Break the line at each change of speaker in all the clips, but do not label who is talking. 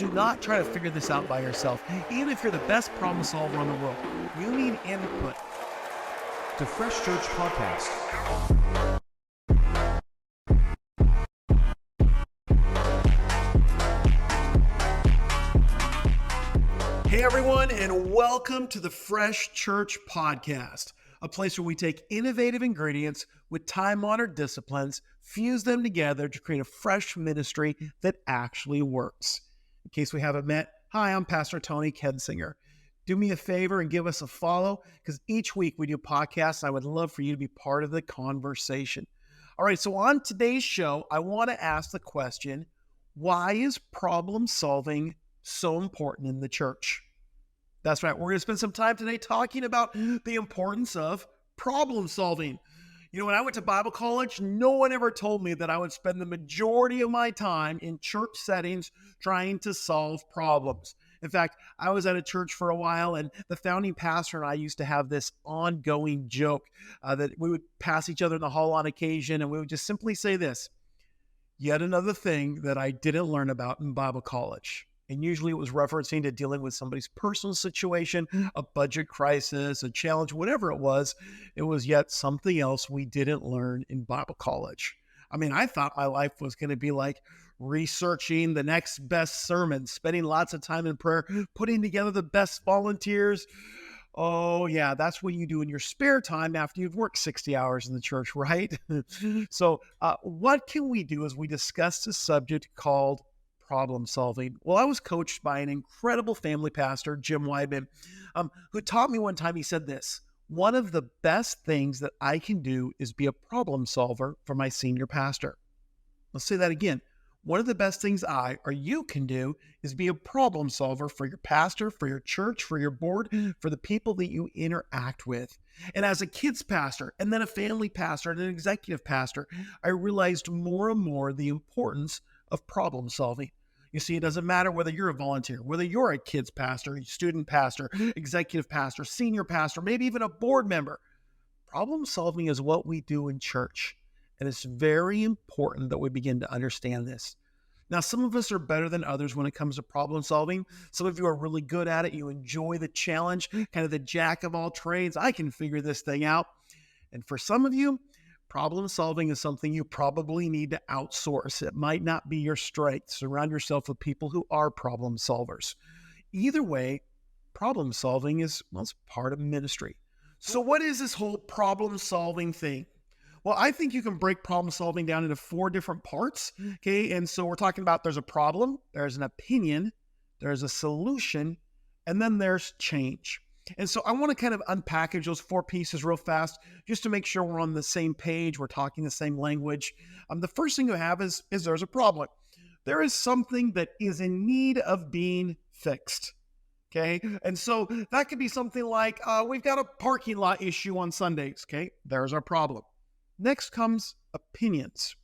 Do not try to figure this out by yourself. Even if you're the best problem solver in the world, you need input.
The Fresh Church Podcast.
Hey everyone, and welcome to the Fresh Church Podcast, a place where we take innovative ingredients with time-honored disciplines, fuse them together to create a fresh ministry that actually works. In case we haven't met, hi, I'm Pastor Tony Kensinger. Do me a favor and give us a follow, because each week we do podcasts. I would love for you to be part of the conversation. All right, so on today's show, I want to ask the question, why is problem solving so important in the church? That's right. We're going to spend some time today talking about the importance of problem solving. You know, when I went to Bible college, no one ever told me that I would spend the majority of my time in church settings trying to solve problems. In fact, I was at a church for a while, and the founding pastor and I used to have this ongoing joke that we would pass each other in the hall on occasion, and we would just simply say this: yet another thing that I didn't learn about in Bible college. And usually it was referencing to dealing with somebody's personal situation, a budget crisis, a challenge, whatever it was yet something else we didn't learn in Bible college. I mean, I thought my life was going to be like researching the next best sermon, spending lots of time in prayer, putting together the best volunteers. Oh, yeah, that's what you do in your spare time after you've worked 60 hours in the church, right? So what can we do as we discuss this subject called problem solving? Well, I was coached by an incredible family pastor, Jim Weidman, who taught me one time. He said this: one of the best things that I can do is be a problem solver for my senior pastor. Let's say that again. One of the best things I or you can do is be a problem solver for your pastor, for your church, for your board, for the people that you interact with. And as a kids pastor, and then a family pastor, and an executive pastor, I realized more and more the importance of problem solving. You see, it doesn't matter whether you're a volunteer, whether you're a kids pastor, student pastor, executive pastor, senior pastor, maybe even a board member. Problem solving is what we do in church. And it's very important that we begin to understand this. Now, some of us are better than others when it comes to problem solving. Some of you are really good at it. You enjoy the challenge, kind of the jack of all trades. I can figure this thing out. And for some of you, problem solving is something you probably need to outsource. It might not be your strength. Surround yourself with people who are problem solvers. Either way, problem solving is, well, it's part of ministry. So what is this whole problem solving thing? Well, I think you can break problem solving down into 4 different parts. Okay. And so we're talking about there's a problem, there's an opinion, there's a solution, and then there's change. And so I want to kind of unpackage those 4 pieces real fast, just to make sure we're on the same page, we're talking the same language. The first thing you have is there's a problem. There is something that is in need of being fixed. Okay. And so that could be something like, we've got a parking lot issue on Sundays. Okay. There's our problem. Next comes opinions.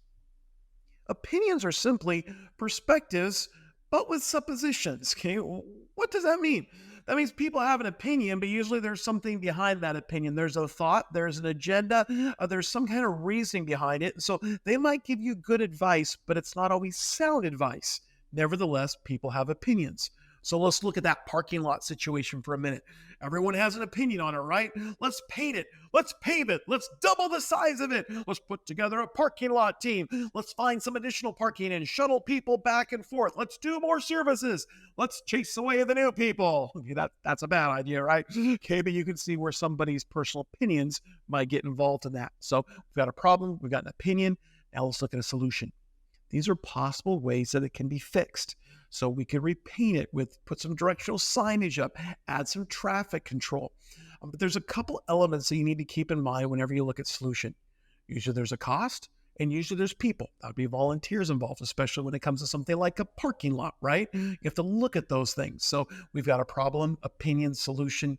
Opinions are simply perspectives, but with suppositions. Okay. What does that mean? That means people have an opinion, but usually there's something behind that opinion. There's a thought, there's an agenda, there's some kind of reasoning behind it. So they might give you good advice, but it's not always sound advice. Nevertheless, people have opinions. So let's look at that parking lot situation for a minute. Everyone has an opinion on it, right? Let's paint it. Let's pave it. Let's double the size of it. Let's put together a parking lot team. Let's find some additional parking and shuttle people back and forth. Let's do more services. Let's chase away the new people. Okay, that's a bad idea, right? Okay, but you can see where somebody's personal opinions might get involved in that. So we've got a problem. We've got an opinion. Now let's look at a solution. These are possible ways that it can be fixed. So we could repaint it put some directional signage up, add some traffic control. But there's a couple elements that you need to keep in mind whenever you look at solution. Usually there's a cost, and usually there's people. That would be volunteers involved, especially when it comes to something like a parking lot, right? You have to look at those things. So we've got a problem, opinion, solution.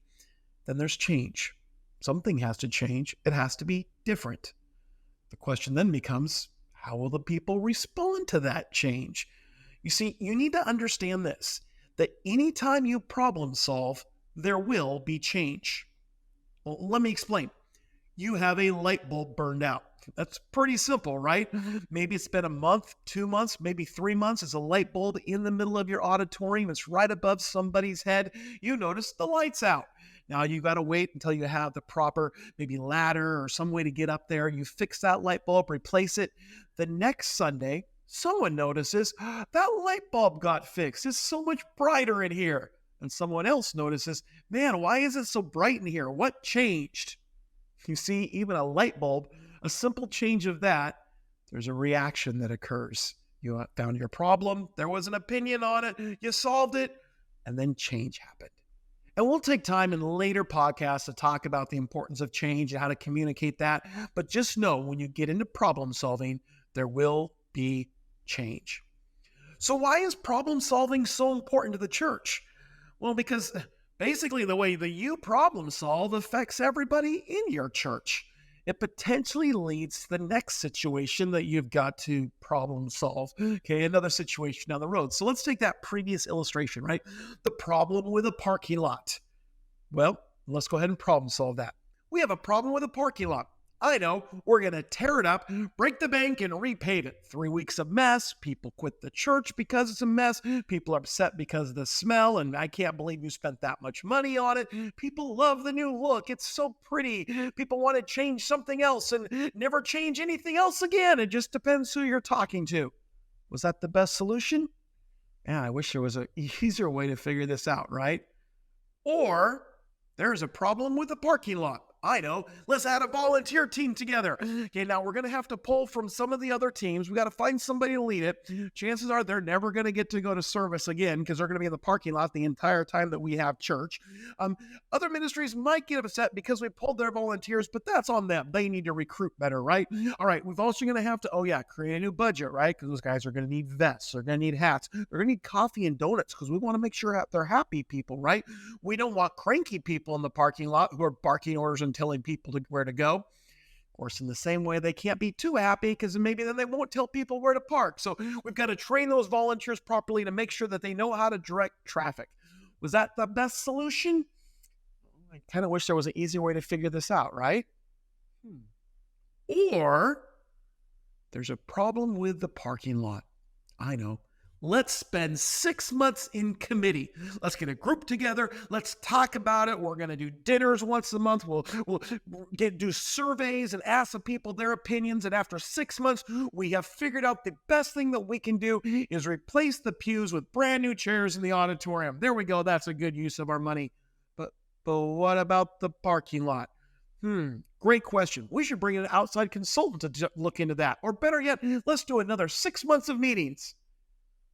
Then there's change. Something has to change. It has to be different. The question then becomes, how will the people respond to that change? You see, you need to understand this, that anytime you problem solve, there will be change. Well, let me explain. You have a light bulb burned out. That's pretty simple, right? Maybe it's been a month, 2 months, maybe 3 months. There's a light bulb in the middle of your auditorium. It's right above somebody's head. You notice the light's out. Now you got to wait until you have the proper maybe ladder or some way to get up there. You fix that light bulb, replace it. The next Sunday, someone notices that light bulb got fixed. It's so much brighter in here. And someone else notices, man, why is it so bright in here? What changed? You see, even a light bulb, a simple change of that, there's a reaction that occurs. You found your problem, there was an opinion on it, you solved it, and then change happened. And we'll take time in later podcasts to talk about the importance of change and how to communicate that. But just know when you get into problem solving, there will be change. So why is problem solving so important to the church? Well, because basically the way that you problem solve affects everybody in your church. It potentially leads to the next situation that you've got to problem solve. Okay, another situation down the road. So let's take that previous illustration, right? The problem with a parking lot. Well, let's go ahead and problem solve that. We have a problem with a parking lot. I know, we're going to tear it up, break the bank, and repave it. 3 weeks of mess. People quit the church because it's a mess. People are upset because of the smell, and I can't believe you spent that much money on it. People love the new look. It's so pretty. People want to change something else and never change anything else again. It just depends who you're talking to. Was that the best solution? Yeah, I wish there was an easier way to figure this out, right? Or there's a problem with the parking lot. I know. Let's add a volunteer team together. Okay, now we're going to have to pull from some of the other teams. We got to find somebody to lead it. Chances are they're never going to get to go to service again because they're going to be in the parking lot the entire time that we have church. Other ministries might get upset because we pulled their volunteers, but that's on them. They need to recruit better, right? All right, we've also going to have to, create a new budget, right? Because those guys are going to need vests. They're going to need hats. They're going to need coffee and donuts because we want to make sure they're happy people, right? We don't want cranky people in the parking lot who are barking orders and telling people where to go. Of course, in the same way, they can't be too happy because maybe then they won't tell people where to park. So we've got to train those volunteers properly to make sure that they know how to direct traffic. Was that the best solution? I kind of wish there was an easier way to figure this out, right? Or there's a problem with the parking lot. I know. Let's spend 6 months in committee. Let's get a group together. Let's talk about it. We're going to do dinners once a month. We'll do surveys and ask the people their opinions. And after 6 months, we have figured out the best thing that we can do is replace the pews with brand new chairs in the auditorium. There we go. That's a good use of our money. But what about the parking lot? Great question. We should bring in an outside consultant to look into that. Or better yet, let's do another 6 months of meetings.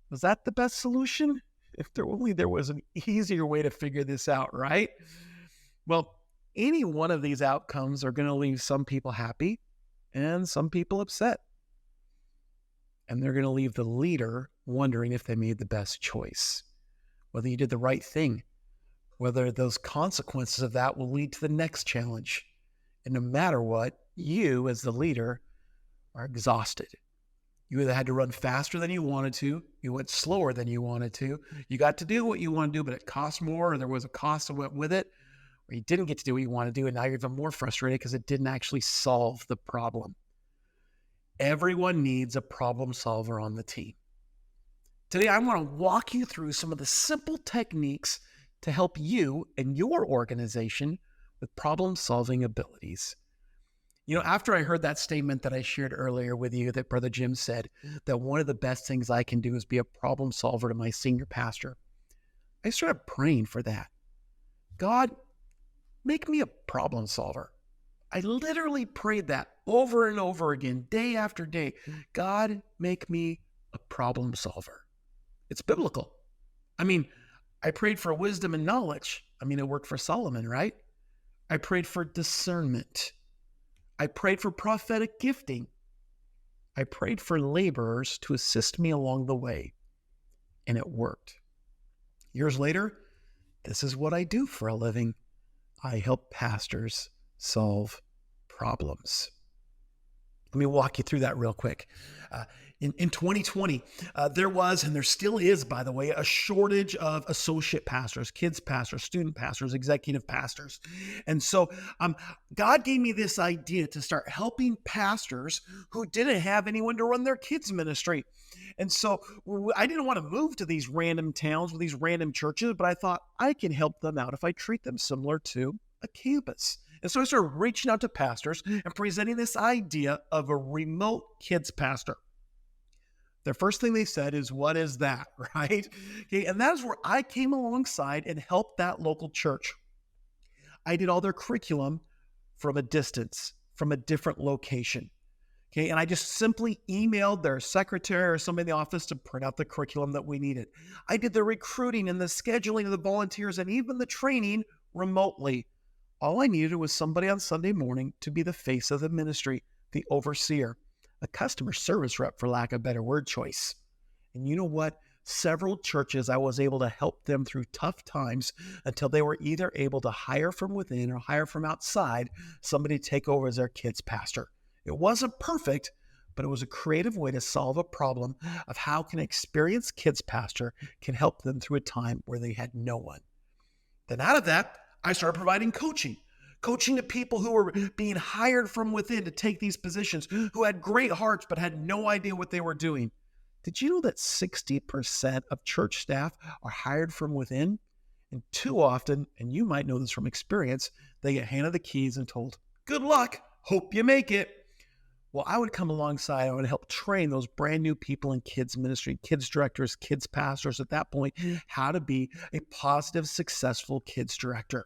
Was that the best solution? If there was an easier way to figure this out, right? Well, any one of these outcomes are going to leave some people happy and some people upset. And they're going to leave the leader wondering if they made the best choice, whether you did the right thing, whether those consequences of that will lead to the next challenge. And no matter what, you as the leader are exhausted. You either had to run faster than you wanted to, you went slower than you wanted to, you got to do what you want to do, but it cost more, or there was a cost that went with it, or you didn't get to do what you want to do, and now you're even more frustrated because it didn't actually solve the problem. Everyone needs a problem solver on the team. Today, I want to walk you through some of the simple techniques to help you and your organization with problem-solving abilities. You know, after I heard that statement that I shared earlier with you that Brother Jim said, that one of the best things I can do is be a problem solver to my senior pastor, I started praying for that. God, make me a problem solver. I literally prayed that over and over again, day after day. God, make me a problem solver. It's biblical. I mean, I prayed for wisdom and knowledge. I mean, it worked for Solomon, right? I prayed for discernment. I prayed for prophetic gifting. I prayed for laborers to assist me along the way, and it worked. Years later, this is what I do for a living. I help pastors solve problems. Let me walk you through that real quick. In 2020, there was, and there still is, by the way, a shortage of associate pastors, kids pastors, student pastors, executive pastors. And so God gave me this idea to start helping pastors who didn't have anyone to run their kids ministry. And so I didn't want to move to these random towns with these random churches, but I thought I can help them out if I treat them similar to a campus. And so I started reaching out to pastors and presenting this idea of a remote kids pastor. The first thing they said is, what is that, right? Okay, and that's where I came alongside and helped that local church. I did all their curriculum from a distance, from a different location. Okay, and I just simply emailed their secretary or somebody in the office to print out the curriculum that we needed. I did the recruiting and the scheduling of the volunteers and even the training remotely. All I needed was somebody on Sunday morning to be the face of the ministry, the overseer, a customer service rep, for lack of a better word choice. And you know what? Several churches, I was able to help them through tough times until they were either able to hire from within or hire from outside somebody to take over as their kids pastor. It wasn't perfect, but it was a creative way to solve a problem of how can an experienced kids pastor can help them through a time where they had no one. Then out of that, I started providing coaching to people who were being hired from within to take these positions, who had great hearts but had no idea what they were doing. Did you know that 60% of church staff are hired from within? And too often, and you might know this from experience, they get handed the keys and told, good luck, hope you make it. Well, I would come alongside, I would help train those brand new people in kids ministry, kids directors, kids pastors at that point, how to be a positive, successful kids director.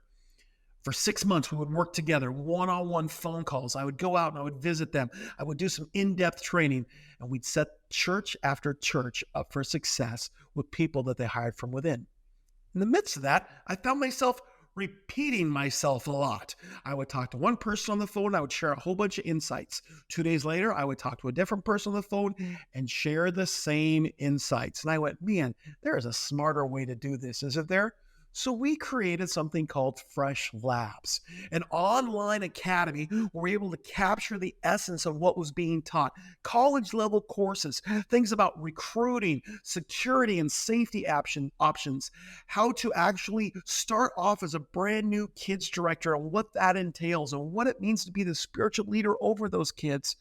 For 6 months, we would work together, one-on-one phone calls. I would go out and I would visit them. I would do some in-depth training, and we'd set church after church up for success with people that they hired from within. In the midst of that, I found myself repeating myself a lot. I would talk to one person on the phone. I would share a whole bunch of insights. 2 days later, I would talk to a different person on the phone and share the same insights. And I went, man, there is a smarter way to do this, isn't there? So we created something called Fresh Labs, an online academy where we're able to capture the essence of what was being taught, college level courses, things about recruiting, security and safety options, how to actually start off as a brand new kids director and what that entails and what it means to be the spiritual leader over those kids.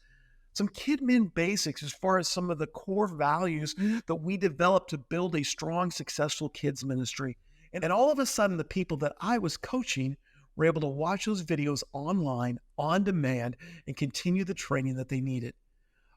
Some KidMin basics as far as some of the core values that we developed to build a strong, successful kids ministry. And all of a sudden, the people that I was coaching were able to watch those videos online, on demand, and continue the training that they needed.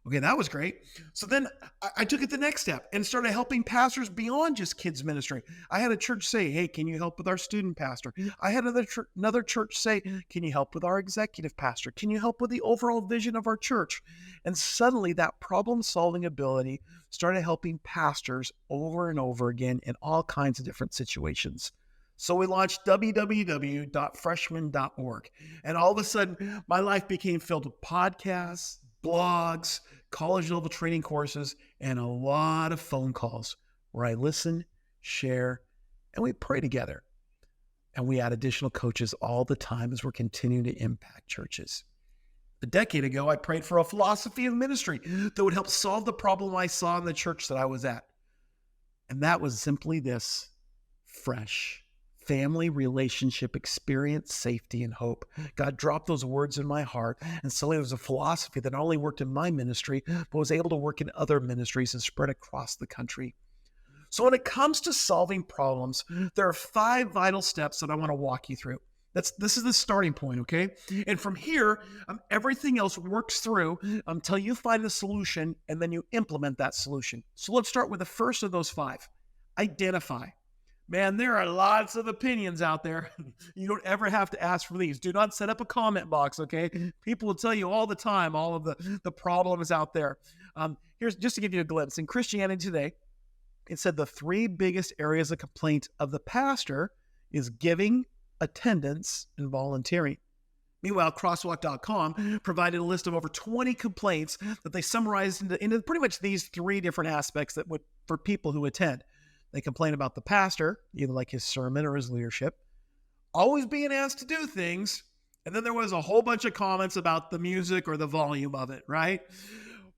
Okay, that was great. So then I took it the next step and started helping pastors beyond just kids ministry. I had a church say, hey, can you help with our student pastor? I had another church say, can you help with our executive pastor? Can you help with the overall vision of our church? And suddenly that problem-solving ability started helping pastors over and over again in all kinds of different situations. So we launched www.freshman.org. And all of a sudden, my life became filled with podcasts, blogs, college level training courses, and a lot of phone calls where I listen, share, and we pray together. And we add additional coaches all the time as we're continuing to impact churches. A decade ago, I prayed for a philosophy of ministry that would help solve the problem I saw in the church that I was at. And that was simply this: fresh family relationship experience, safety, and hope. God dropped those words in my heart, and suddenly there was a philosophy that not only worked in my ministry, but was able to work in other ministries and spread across the country. So when it comes to solving problems, there are 5 vital steps that I want to walk you through. This is the starting point, okay? And from here, everything else works through until you find the solution, and then you implement that solution. So let's start with the first of those 5. Identify. Man, there are lots of opinions out there. You don't ever have to ask for these. Do not set up a comment box, okay? People will tell you all the time all of the problems out there. Here's just to give you a glimpse. In Christianity Today, it said the 3 biggest areas of complaint of the pastor is giving, attendance, and volunteering. Meanwhile, crosswalk.com provided a list of over 20 complaints that they summarized into pretty much these 3 different aspects that would for people who attend. They complain about the pastor, either like his sermon or his leadership, always being asked to do things, And then there was a whole bunch of comments about the music or the volume of it, right?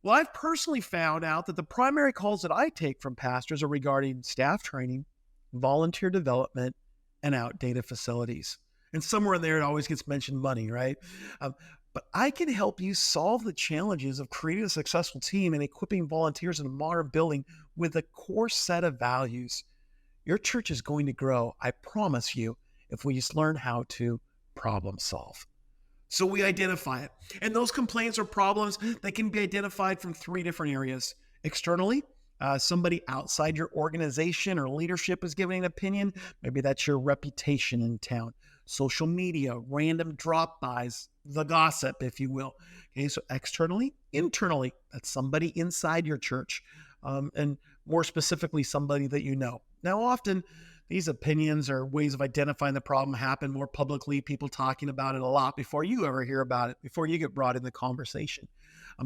Well, I've personally found out that the primary calls that I take from pastors are regarding staff training, volunteer development, and outdated facilities. And somewhere in there, it always gets mentioned money, right? Um, but I can help you solve the challenges of creating a successful team and equipping volunteers in a modern building with a core set of values. Your church is going to grow, I promise you, if we just learn how to problem solve. So we identify it. And those complaints or problems, they can be identified from three different areas. Externally, somebody outside your organization or leadership is giving an opinion. Maybe that's your reputation in town. Social media, random drop-bys, the gossip, if you will. Okay, so externally, internally, that's somebody inside your church, and more specifically, somebody that you know. Now, often these opinions or ways of identifying the problem happen more publicly, people talking about it a lot before you ever hear about it, before you get brought in the conversation.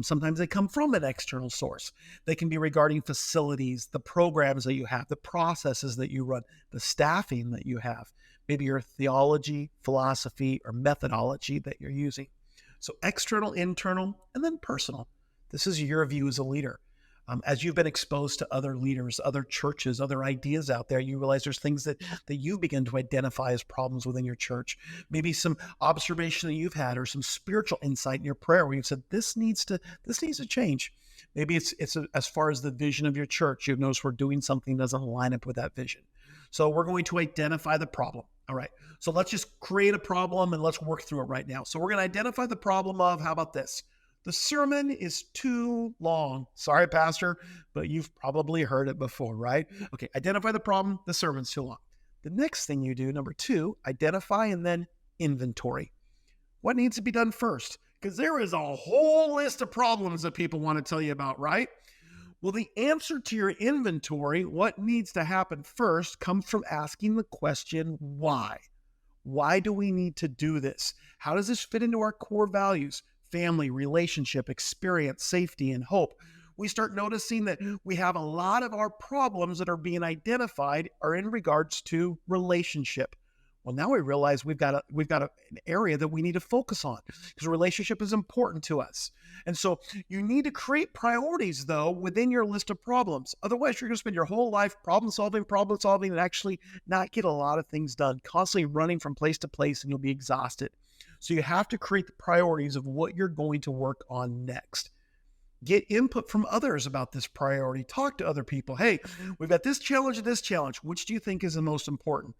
Sometimes they come from an external source. They can be regarding facilities, the programs that you have, the processes that you run, the staffing that you have, maybe your theology, philosophy, or methodology that you're using. So external, internal, and then personal. This is your view as a leader. As you've been exposed to other leaders, other churches, other ideas out there, you realize there's things that you begin to identify as problems within your church. Maybe some observation that you've had or some spiritual insight in your prayer where you've said, this needs to change. Maybe it's as far as the vision of your church. You've noticed we're doing something that doesn't line up with that vision. So we're going to identify the problem. All right. So let's just create a problem and let's work through it right now. So we're going to identify the problem of, how about this? The sermon is too long. Sorry, Pastor, but you've probably heard it before, right? Okay, identify the problem. The sermon's too long. The next thing you do, number 2, identify and then inventory. What needs to be done first? Because there is a whole list of problems that people want to tell you about, right? Well, the answer to your inventory, what needs to happen first, comes from asking the question, why? Why do we need to do this? How does this fit into our core values? Family, relationship, experience, safety, and hope. We start noticing that we have a lot of our problems that are being identified are in regards to relationship. Well, now we realize we've got an area that we need to focus on because relationship is important to us. And so you need to create priorities, though, within your list of problems. Otherwise, you're going to spend your whole life problem solving, and actually not get a lot of things done, constantly running from place to place, and you'll be exhausted. So you have to create the priorities of what you're going to work on next. Get input from others about this priority. Talk to other people. Hey, we've got this challenge and this challenge. Which do you think is the most important?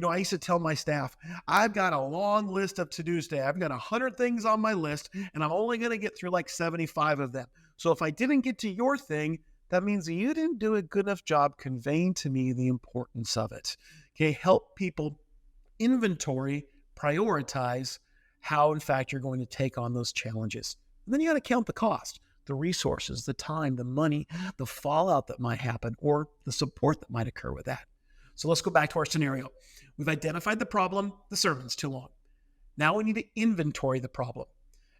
I used to tell my staff, I've got a long list of to-dos today. I've got 100 things on my list, and I'm only going to get through like 75 of them. So if I didn't get to your thing, that means that you didn't do a good enough job conveying to me the importance of it. Okay, help people inventory, prioritize how, in fact, you're going to take on those challenges. And then you got to count the cost, the resources, the time, the money, the fallout that might happen, or the support that might occur with that. So let's go back to our scenario. We've identified the problem. The sermon's too long. Now we need to inventory the problem.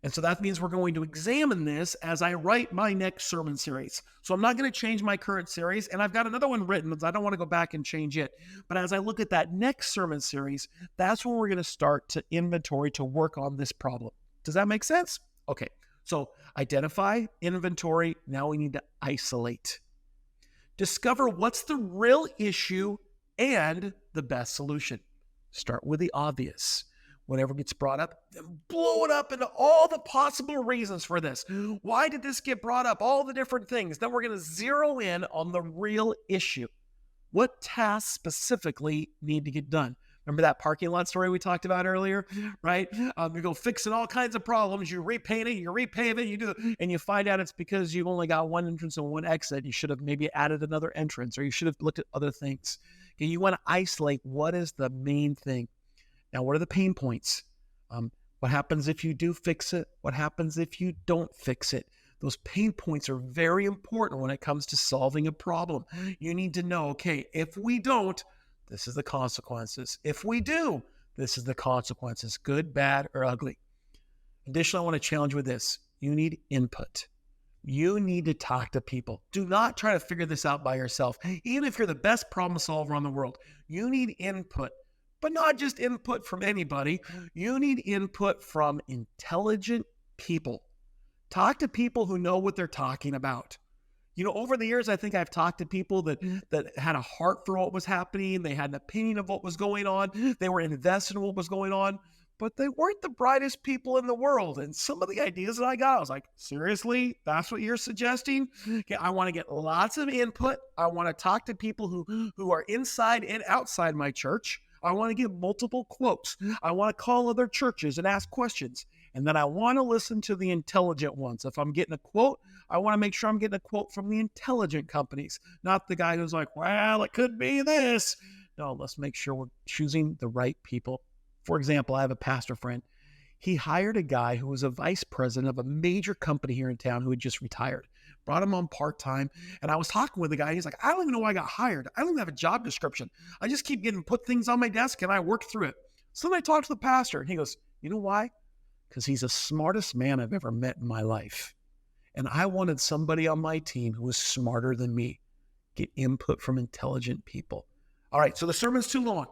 And so that means we're going to examine this as I write my next sermon series. So I'm not going to change my current series, and I've got another one written because I don't want to go back and change it. But as I look at that next sermon series, that's when we're going to start to inventory to work on this problem. Does that make sense? Okay, so identify, inventory, now we need to isolate. Discover what's the real issue and the best solution. Start with the obvious. Whatever gets brought up, then blow it up into all the possible reasons for this. Why did this get brought up? All the different things. Then we're going to zero in on the real issue. What tasks specifically need to get done? Remember that parking lot story we talked about earlier, right? You go fixing all kinds of problems. You repaint it, you repave it, you do it, and you find out it's because you've only got one entrance and one exit. You should have maybe added another entrance, or you should have looked at other things. Okay, you want to isolate what is the main thing. Now, what are the pain points? What happens if you do fix it? What happens if you don't fix it? Those pain points are very important when it comes to solving a problem. You need to know, okay, if we don't, this is the consequences. If we do, this is the consequences, good, bad, or ugly. Additionally, I want to challenge you with this. You need input. You need to talk to people. Do not try to figure this out by yourself. Even if you're the best problem solver in the world, you need input. but not just input from anybody. You need input from intelligent people. Talk to people who know what they're talking about. Over the years, I think I've talked to people that had a heart for what was happening. They had an opinion of what was going on. They were invested in what was going on, but they weren't the brightest people in the world. And some of the ideas that I got, I was like, seriously, that's what you're suggesting? Okay, I want to get lots of input. I want to talk to people who are inside and outside my church. I want to get multiple quotes. I want to call other churches and ask questions. And then I want to listen to the intelligent ones. If I'm getting a quote, I want to make sure I'm getting a quote from the intelligent companies, not the guy who's like, well, it could be this. No, let's make sure we're choosing the right people. For example, I have a pastor friend. He hired a guy who was a vice president of a major company here in town who had just retired, brought him on part-time. And I was talking with the guy. He's like, I don't even know why I got hired. I don't even have a job description. I just keep getting put things on my desk and I work through it. So then I talked to the pastor and he goes, you know why? Because he's the smartest man I've ever met in my life. And I wanted somebody on my team who was smarter than me. Get input from intelligent people. All right, so the sermon's too long.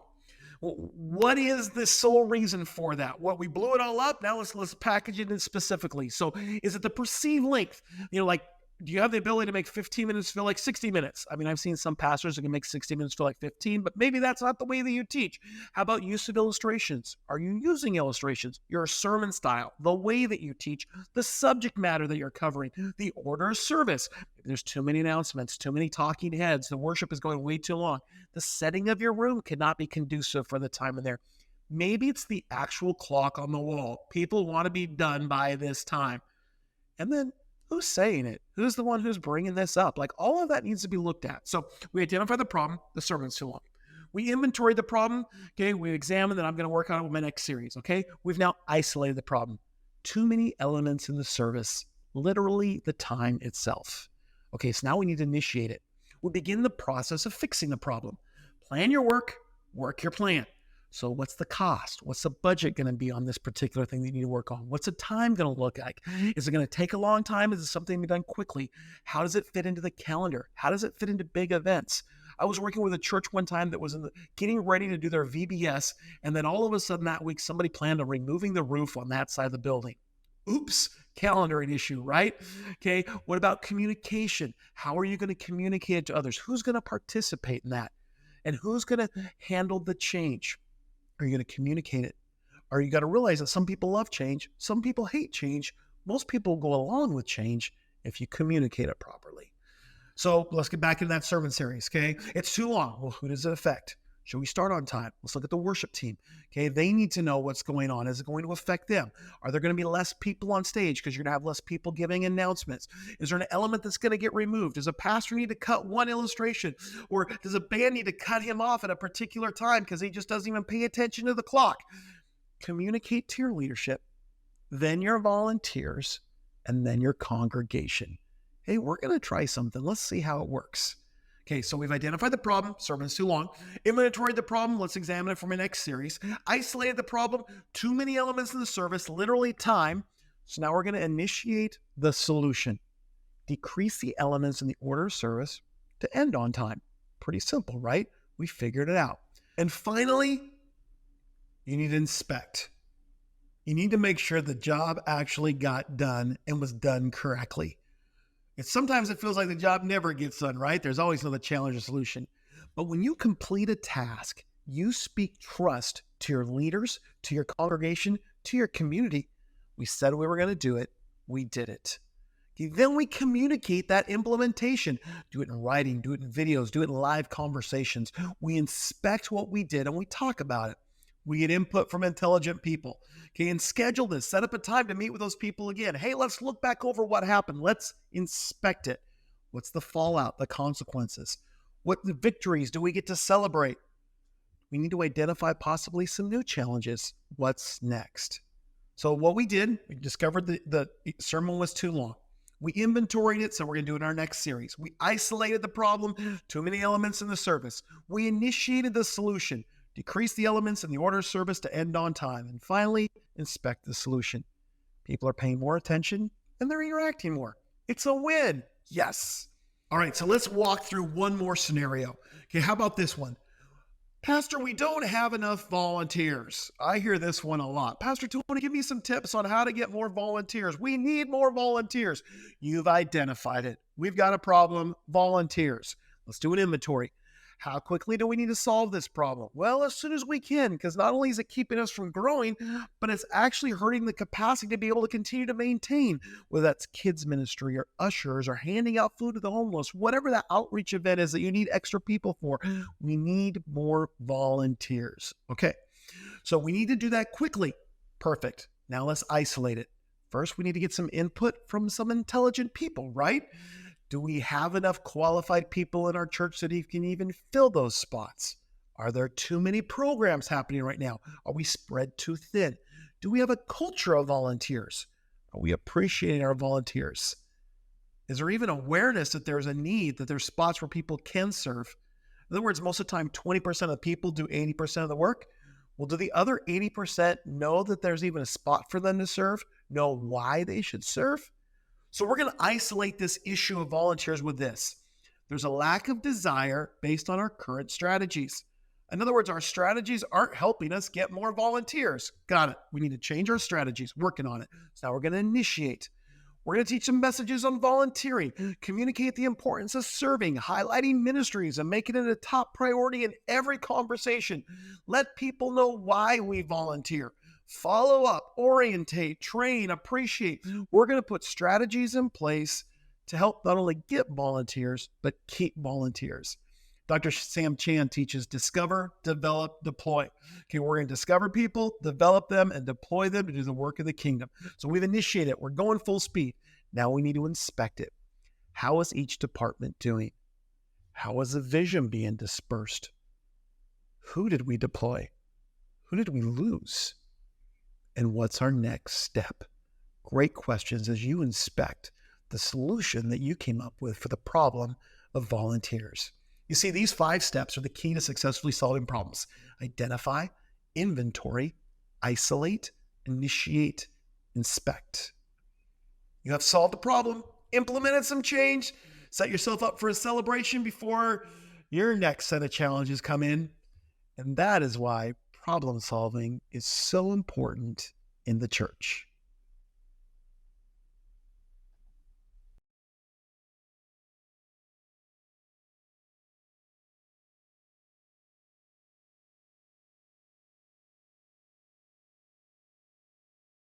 Well, what is the sole reason for that? Well, we blew it all up. Now let's package it in specifically. So is it the perceived length? Like, do you have the ability to make 15 minutes feel like 60 minutes? I mean, I've seen some pastors who can make 60 minutes feel like 15, but maybe that's not the way that you teach. How about use of illustrations? Are you using illustrations? Your sermon style, the way that you teach, the subject matter that you're covering, the order of service. If there's too many announcements, too many talking heads, the worship is going way too long. The setting of your room cannot be conducive for the time in there. Maybe it's the actual clock on the wall. People want to be done by this time. And then who's saying it? Who's the one who's bringing this up? Like, all of that needs to be looked at. So we identify the problem. The sermon's too long. We inventory the problem. Okay, we examine that. I'm going to work on it with my next series. Okay, we've now isolated the problem. Too many elements in the service, literally the time itself. Okay, so now we need to initiate it. We begin the process of fixing the problem. Plan your work, work your plan. So what's the cost? What's the budget going to be on this particular thing that you need to work on? What's the time going to look like? Is it going to take a long time? Is it something to be done quickly? How does it fit into the calendar? How does it fit into big events? I was working with a church one time that was getting ready to do their VBS, and then all of a sudden that week, somebody planned on removing the roof on that side of the building. Oops, calendaring issue, right? Okay, what about communication? How are you going to communicate it to others? Who's going to participate in that? And who's going to handle the change? Are you going to communicate it? Or you got to realize that some people love change. Some people hate change. Most people go along with change if you communicate it properly. So let's get back into that sermon series, okay? It's too long. Well, who does it affect? Should we start on time? Let's look at the worship team, okay? They need to know what's going on. Is it going to affect them? Are there going to be less people on stage because you're going to have less people giving announcements? Is there an element that's going to get removed? Does a pastor need to cut one illustration? Or does a band need to cut him off at a particular time because he just doesn't even pay attention to the clock? Communicate to your leadership, then your volunteers, and then your congregation. Hey, we're going to try something. Let's see how it works. Okay, so we've identified the problem. Sermon's too long. Inventoried the problem. Let's examine it for my next series. Isolated the problem. Too many elements in the service, literally time. So now we're going to initiate the solution. Decrease the elements in the order of service to end on time. Pretty simple, right? We figured it out. And finally, you need to inspect. You need to make sure the job actually got done and was done correctly. Sometimes it feels like the job never gets done, right? There's always another challenge or solution. But when you complete a task, you speak trust to your leaders, to your congregation, to your community. We said we were going to do it. We did it. Okay, then we communicate that implementation. Do it in writing, do it in videos, do it in live conversations. We inspect what we did and we talk about it. We get input from intelligent people. Okay, and schedule this. Set up a time to meet with those people again. Hey, let's look back over what happened. Let's inspect it. What's the fallout, the consequences? What the victories do we get to celebrate? We need to identify possibly some new challenges. What's next? So what we did, we discovered the sermon was too long. We inventoried it, so we're going to do it in our next series. We isolated the problem, too many elements in the service. We initiated the solution. Decrease the elements in the order of service to end on time. And finally, inspect the solution. People are paying more attention and they're interacting more. It's a win. Yes. All right, so let's walk through one more scenario. Okay, how about this one? Pastor, we don't have enough volunteers. I hear this one a lot. Pastor Tony, give me some tips on how to get more volunteers. We need more volunteers. You've identified it. We've got a problem. Volunteers. Let's do an inventory. How quickly do we need to solve this problem? Well, as soon as we can, because not only is it keeping us from growing, but it's actually hurting the capacity to be able to continue to maintain, whether that's kids ministry or ushers or handing out food to the homeless, whatever that outreach event is that you need extra people for. We need more volunteers. Okay, so we need to do that quickly. Perfect. Now let's isolate it. First, we need to get some input from some intelligent people, right? Do we have enough qualified people in our church that he can even fill those spots? Are there too many programs happening right now? Are we spread too thin? Do we have a culture of volunteers? Are we appreciating our volunteers? Is there even awareness that there's a need, that there's spots where people can serve? In other words, most of the time, 20% of the people do 80% of the work. Well, do the other 80% know that there's even a spot for them to serve? Know why they should serve? So we're going to isolate this issue of volunteers with this. There's a lack of desire based on our current strategies. In other words, our strategies aren't helping us get more volunteers. Got it. We need to change our strategies, working on it. So now we're going to initiate. We're going to teach some messages on volunteering, communicate the importance of serving, highlighting ministries, and making it a top priority in every conversation. Let people know why we volunteer. Follow up, orientate, train, appreciate. We're going to put strategies in place to help not only get volunteers, but keep volunteers. Dr. Sam Chan teaches discover, develop, deploy. Okay, we're going to discover people, develop them, and deploy them to do the work of the kingdom. So we've initiated it. We're going full speed. Now we need to inspect it. How is each department doing? How is the vision being dispersed? Who did we deploy? Who did we lose? And what's our next step? Great questions as you inspect the solution that you came up with for the problem of volunteers. You see, these 5 steps are the key to successfully solving problems. Identify, inventory, isolate, initiate, inspect. You have solved the problem, implemented some change, set yourself up for a celebration before your next set of challenges come in. And that is why problem solving is so important in the church.